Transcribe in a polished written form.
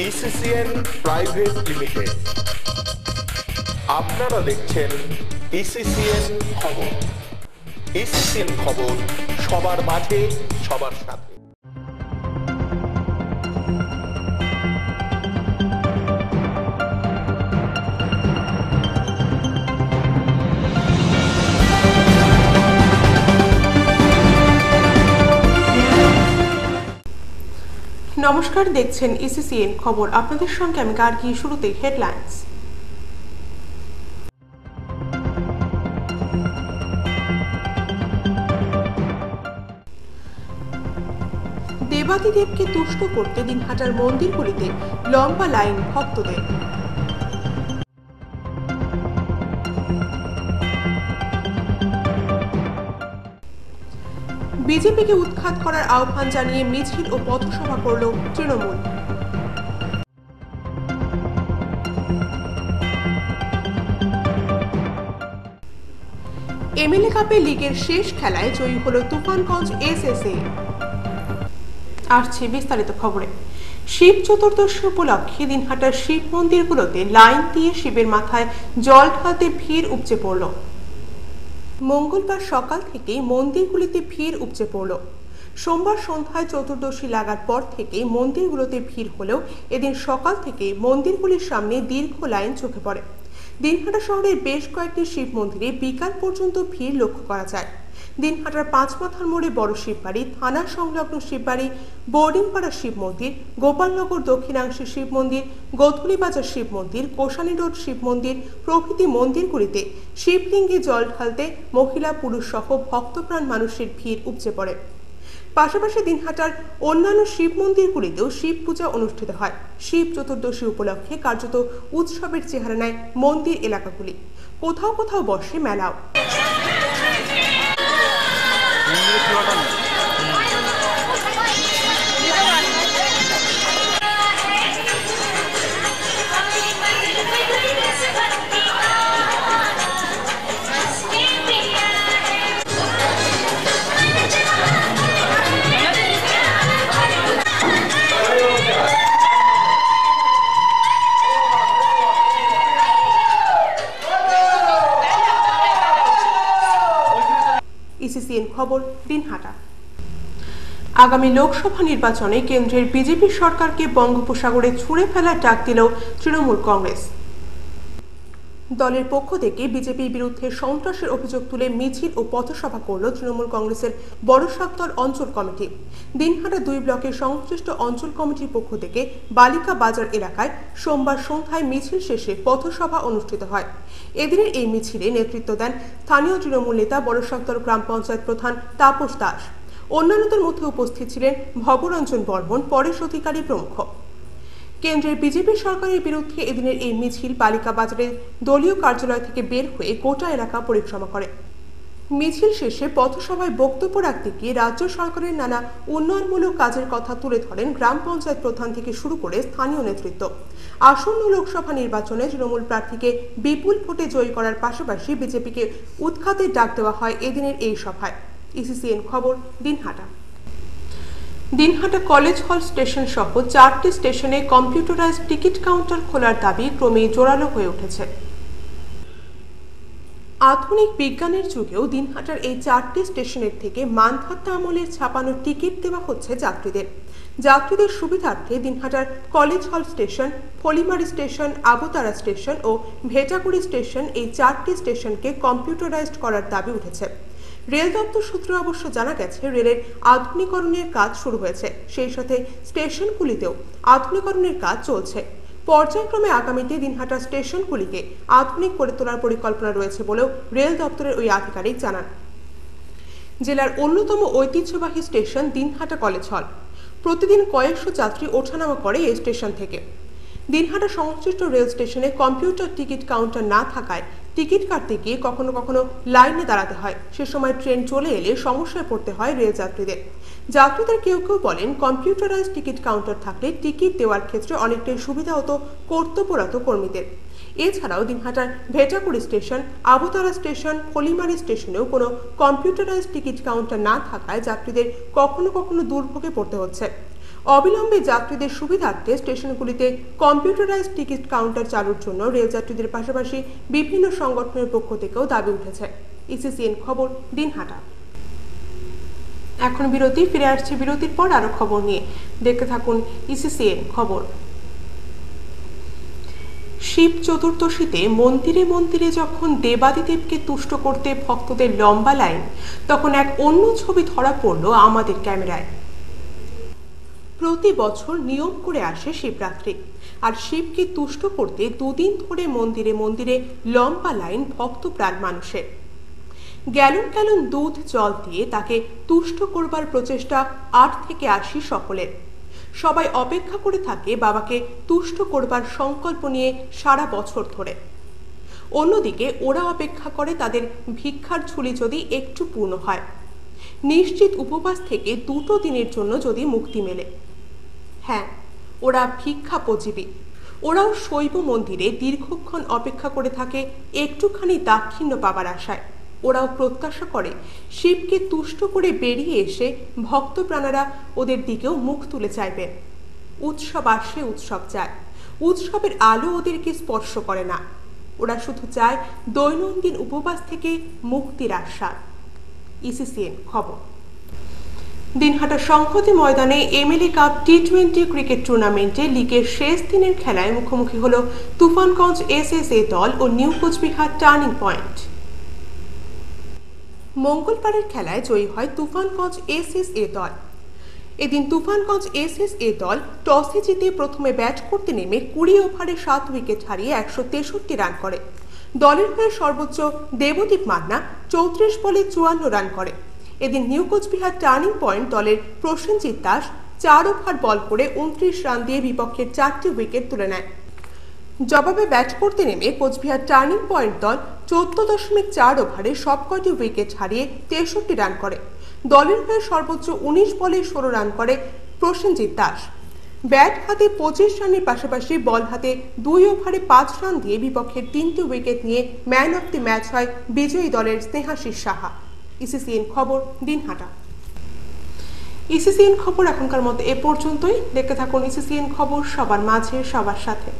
ইসিসিএন private limited. আপনারা দেখছেন ইসিসিএন খবর। ইসিসিএন খবর, সবার মাঝে সবার সাথে। নমস্কার, দেখছেন ইসিসিএন খবর। আপনাদের সঙ্গে আমি গার্গী। শুরুতেই হেডলাইন্স। দেবাদিদেবকে তুষ্ট করতে দিনহাটার মন্দিরগুলিতে লম্বা লাইন ভক্তদের। বিজেপিকে উৎখাত করার আহ্বান জানিয়ে মিছিল ও পথসভা করল তৃণমূল। এমএলএ কাপে লিগের শেষ খেলায় জয়ী হল তুফানগঞ্জ এসএসএ। আসছে বিস্তারিত খবরে। শিব চতুর্দশী উপলক্ষে দিনহাটার শিব মন্দিরগুলোতে লাইন দিয়ে শিবের মাথায় জল ঢালতে ভিড় উপচে পড়ল। মঙ্গলবার সকাল থেকেই মন্দিরগুলিতে ভিড় উপচে পড়ল। সোমবার সন্ধ্যায় চতুর্দশী লাগার পর থেকে মন্দিরগুলোতে ভিড় হলেও এদিন সকাল থেকে মন্দিরগুলির সামনে দীর্ঘ লাইন চোখে পড়ে। দিনহাটা শহরের বেশ কয়েকটি শিব মন্দিরে বিকাল পর্যন্ত ভিড় লক্ষ্য করা যায়। দিনহাটার পাঁচমাথার মোড়ে বড় শিববাড়ি, থানা সংলগ্ন শিববাড়ি, বোর্ডিংপাড়া শিব মন্দির, গোপালনগর দক্ষিণাংশে শিব মন্দির, গোধূলিবাজার শিব মন্দির, কোষানী রোড শিব মন্দির প্রভৃতি মন্দিরগুলিতে শিবলিঙ্গে জল ঢালতে মহিলা পুরুষ সহ ভক্তপ্রাণ মানুষের ভিড় উপচে পড়ে। পাশাপাশি দিনহাটার অন্যান্য শিব মন্দিরগুলিতেও শিব পূজা অনুষ্ঠিত হয়। শিব চতুর্দশী উপলক্ষে কার্যত উৎসবের চেহারা নেয় মন্দির এলাকাগুলি। কোথাও কোথাও বসে মেলাও। ইসিসিএন খবর, দিনহাটা। আগামী লোকসভা নির্বাচনে কেন্দ্রের বিজেপি সরকারকে বঙ্গোপসাগরে ছুঁড়ে ফেলার ডাক দিল তৃণমূল কংগ্রেস। দলের পক্ষ থেকে বিজেপির বিরুদ্ধে সন্ত্রাসের অভিযোগ তুলে মিছিল ও পথসভা করল তৃণমূল কংগ্রেসের বড়সাবতল অঞ্চল কমিটি। দিনহাটা 2 ব্লকের সংশ্লিষ্ট অঞ্চল কমিটির পক্ষ থেকে বালিকা বাজার এলাকায় সোমবার সন্ধ্যায় মিছিল শেষে পথসভা অনুষ্ঠিত হয়। এদিনের এই মিছিলে নেতৃত্ব দেন স্থানীয় তৃণমূল নেতা বড়সাবতল গ্রাম পঞ্চায়েত প্রধান তাপস দাস। অন্যান্যদের মধ্যে উপস্থিত ছিলেন ভবরঞ্জন বর্মন, পরেশ অধিকারী প্রমুখ। কেন্দ্রের বিজেপি সরকারের বিরুদ্ধে এদিনের এই মিছিল বালিকা বাজারের দলীয় কার্যালয় থেকে বের হয়ে গোটা এলাকা পরিক্রমা করে। মিছিল শেষে পথসভায় বক্তব্য রাখতে গিয়ে রাজ্য সরকারের নানা উন্নয়নমূলক কাজের কথা তুলে ধরেন গ্রাম পঞ্চায়েত প্রধান থেকে শুরু করে স্থানীয় নেতৃত্ব। আসন্ন লোকসভা নির্বাচনে তৃণমূল প্রার্থীকে বিপুল ভোটে জয়ী করার পাশাপাশি বিজেপিকে উৎখাতের ডাক দেওয়া হয় এদিনের এই সভায়। ইসিসিএন খবর, দিনহাটা। দিনহাটা কলেজ হল স্টেশন সহ 4টি স্টেশনে কম্পিউটারাইজড টিকিট কাউন্টার খোলার দাবি ক্রমেই জোরালো হয়ে উঠেছে। আধুনিক বিজ্ঞানের যুগেও দিনহাটার এই 4টি স্টেশনের থেকে মানধাত্তা আমলের ছাপানো টিকিট দেওয়া হচ্ছে যাত্রীদের। যাত্রীদের সুবিধার্থে দিনহাটার কলেজ হল স্টেশন, ফলিমারি স্টেশন, আবুতারা স্টেশন ও ভেটাগুড়ি স্টেশন, এই 4টি স্টেশনকে কম্পিউটারাইজড করার দাবি উঠেছে। রেল দপ্তর সূত্রে অবশ্য জানা গেছে, রেলের আধুনিকরণের কাজ শুরু হয়েছে, সেই সাথে স্টেশনগুলিতেও আধুনিকরণের কাজ চলছে। পর্যায়ক্রমে আগামীতে দিনহাটা স্টেশনগুলিকে আধুনিক করে তোলার পরিকল্পনা রয়েছে বলেও রেল দপ্তরের ওই আধিকারিক জানান। জেলার অন্যতম ঐতিহ্যবাহী স্টেশন দিনহাটা কলেজ হল। প্রতিদিন কয়েকশো যাত্রী ওঠানামা করে এই স্টেশন থেকে। দিনহাটা সংশ্লিষ্ট রেল স্টেশনে কম্পিউটার টিকিট কাউন্টার না থাকায় টিকিট কাটতে গিয়ে কখনো কখনো লাইনে দাঁড়াতে হয়। সে সময় ট্রেন চলে এলে সমস্যায় পড়তে হয় রেল যাত্রীদের। যাত্রীদের কেউ কেউ বলেন, কম্পিউটারাইজ টিকিট কাউন্টার থাকলে টিকিট দেওয়ার ক্ষেত্রে অনেকটাই সুবিধা হতো কর্তব্যরত কর্মীদের। এছাড়াও দিনহাটার ভেটাগুড়ি স্টেশন, আবুতারা স্টেশন, ফলিমারি স্টেশনেও কোনো কম্পিউটারাইজ টিকিট কাউন্টার না থাকায় যাত্রীদের কখনো কখনো দুর্ভোগে পড়তে হচ্ছে। অবিলম্বে যাত্রীদের সুবিধার্থে স্টেশনগুলিতে কম্পিউটারাইজড টিকিট কাউন্টার চালুর জন্য রেলযাত্রীদের পাশাপাশি বিভিন্ন সংগঠনের পক্ষ থেকেও দাবি উঠেছে। ইসিসিএন খবর, দিনহাটা। এখন বিরতি, ফিরে আসছে বিরতির পর আরো খবর নিয়ে। দেখতে থাকুন ইসিসিএন খবর। শিব চতুর্দশীতে মন্দিরে মন্দিরে যখন দেবাদিদেবকে তুষ্ট করতে ভক্তদের লম্বা লাইন, তখন এক অন্য ছবি ধরা পড়ল আমাদের ক্যামেরায়। প্রতি বছর নিয়ম করে আসে শিবরাত্রি, আর শিবকে তুষ্ট করতে দুদিন ধরে মন্দিরে মন্দিরে লম্বা লাইন ভক্তপ্রাণ মানুষের। গ্যালন গ্যালন দুধ জল দিয়ে তাকে তুষ্ট করবার প্রচেষ্টা 8 থেকে 80 সকলের। সবাই অপেক্ষা করে থাকে বাবাকে তুষ্ট করবার সংকল্প নিয়ে সারা বছর ধরে। অন্যদিকে ওরা অপেক্ষা করে তাদের ভিক্ষার ঝুলি যদি একটু পূর্ণ হয়, নিশ্চিত উপবাস থেকে 2 দিনের জন্য যদি মুক্তি মেলে। হ্যাঁ, ওরা ভিক্ষাপজীবী। ওরাও শৈব মন্দিরে দীর্ঘক্ষণ অপেক্ষা করে থাকে একটুখানি দাক্ষিণ্য পাবার আশায়। ওরাও প্রত্যাশা করে শিবকে তুষ্ট করে বেরিয়ে এসে ভক্তপ্রাণারা ওদের দিকেও মুখ তুলে চাইবেন। উৎসব আসে, উৎসব যায়, উৎসবের আলো ওদেরকে স্পর্শ করে না। ওরা শুধু চায় দৈনন্দিন উপবাস থেকে মুক্তির আশ্বাস। ইসিসিএন খবর। দিনহাটা সংহতি ময়দানে এমএলএ কাপ টি20 ক্রিকেট টুর্নামেন্টে লিগের শেষ দিনের খেলায় মুখোমুখি হল তুফানগঞ্জ এসএসএ দল ও নিউ কোচবিহার টার্নিং পয়েন্ট। মঙ্গলবারের খেলায় জয়ী হয় তুফানগঞ্জ এসএসএ দল। এদিন তুফানগঞ্জ এসএসএ দল টসে জিতে প্রথমে ব্যাট করতে নেমে 20 ওভারে 7 উইকেট হারিয়ে 163 রান করে। দলের হয়ে সর্বোচ্চ দেবদীপ মান্না 34 বলে 54 রান করে। এদিন নিউ কোচবিহার টার্নিং পয়েন্ট দলের প্রসেনজিৎ দাস 4 ওভার বল করে 29 রান দিয়ে বিপক্ষের 4টি উইকেট তুলে নেয়। জবাবে ব্যাট করতে নেমে কোচবিহার টার্নিং পয়েন্ট দল 14.4 ওভারে সবকটি উইকেট হারিয়ে 63 রান করে। দলের হয়ে সর্বোচ্চ 19 বলে 16 রান করে প্রসেনজিৎ দাস। ব্যাট হাতে 25 রানের পাশাপাশি বল হাতে 2 ওভারে 5 রান দিয়ে বিপক্ষের 3টি উইকেট নিয়ে ম্যান অফ দি ম্যাচ হয় বিজয়ী দলের স্নেহাশিস সাহা। ইসিসিএন খবর, দিনহাটা। ইসিসিএন খবর এখনকার মতো এ পর্যন্তই। দেখতে থাকুন ইসিসিএন খবর, সবার মাঝে সবার সাথে।